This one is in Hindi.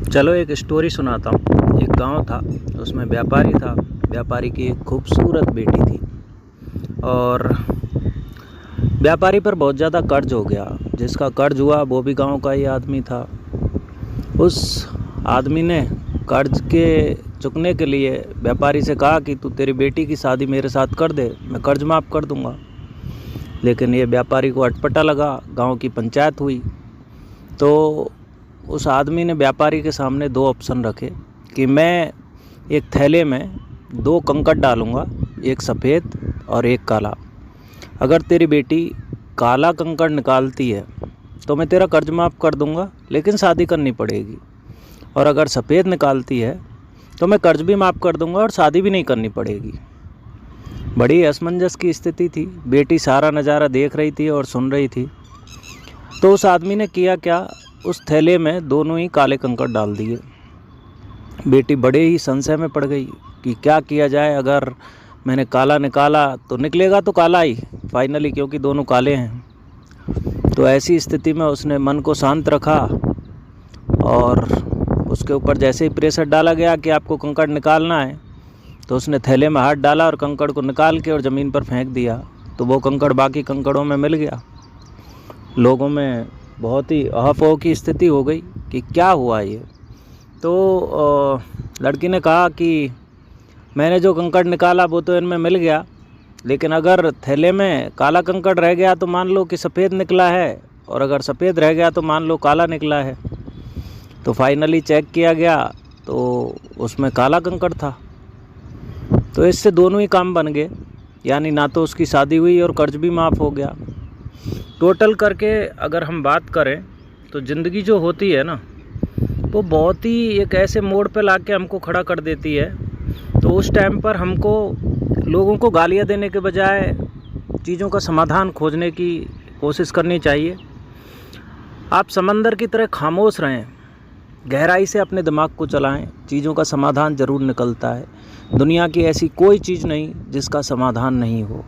चलो एक स्टोरी सुनाता हूँ। एक गांव था, उसमें व्यापारी था। व्यापारी की एक खूबसूरत बेटी थी और व्यापारी पर बहुत ज़्यादा कर्ज हो गया। जिसका कर्ज हुआ वो भी गांव का ही आदमी था। उस आदमी ने कर्ज के चुकने के लिए व्यापारी से कहा कि तू तेरी बेटी की शादी मेरे साथ कर दे, मैं कर्ज माफ़ कर दूंगा। लेकिन ये व्यापारी को अटपटा लगा। गांव की पंचायत हुई तो उस आदमी ने व्यापारी के सामने दो ऑप्शन रखे कि मैं एक थैले में दो कंकड़ डालूंगा, एक सफ़ेद और एक काला। अगर तेरी बेटी काला कंकड़ निकालती है तो मैं तेरा कर्ज माफ़ कर दूंगा, लेकिन शादी करनी पड़ेगी। और अगर सफ़ेद निकालती है तो मैं कर्ज भी माफ़ कर दूंगा और शादी भी नहीं करनी पड़ेगी। बड़ी असमंजस की स्थिति थी। बेटी सारा नज़ारा देख रही थी और सुन रही थी। तो उस आदमी ने किया क्या, उस थैले में दोनों ही काले कंकड़ डाल दिए। बेटी बड़े ही संशय में पड़ गई कि क्या किया जाए। अगर मैंने काला निकाला तो निकलेगा तो काला ही फाइनली, क्योंकि दोनों काले हैं। तो ऐसी स्थिति में उसने मन को शांत रखा और उसके ऊपर जैसे ही प्रेशर डाला गया कि आपको कंकड़ निकालना है, तो उसने थैले में हाथ डाला और कंकड़ को निकाल के और ज़मीन पर फेंक दिया। तो वो कंकड़ बाकी कंकड़ों में मिल गया। लोगों में बहुत ही अहफ़ की स्थिति हो गई कि क्या हुआ ये। तो लड़की ने कहा कि मैंने जो कंकड़ निकाला वो तो इनमें मिल गया, लेकिन अगर थैले में काला कंकड़ रह गया तो मान लो कि सफ़ेद निकला है, और अगर सफ़ेद रह गया तो मान लो काला निकला है। तो फाइनली चेक किया गया तो उसमें काला कंकड़ था। तो इससे दोनों ही काम बन गए, यानी ना तो उसकी शादी हुई और कर्ज भी माफ़ हो गया। टोटल करके अगर हम बात करें तो ज़िंदगी जो होती है ना, वो बहुत ही एक ऐसे मोड़ पे लाके हमको खड़ा कर देती है। तो उस टाइम पर हमको लोगों को गालियाँ देने के बजाय चीज़ों का समाधान खोजने की कोशिश करनी चाहिए। आप समंदर की तरह खामोश रहें, गहराई से अपने दिमाग को चलाएं, चीज़ों का समाधान ज़रूर निकलता है। दुनिया की ऐसी कोई चीज़ नहीं जिसका समाधान नहीं हो।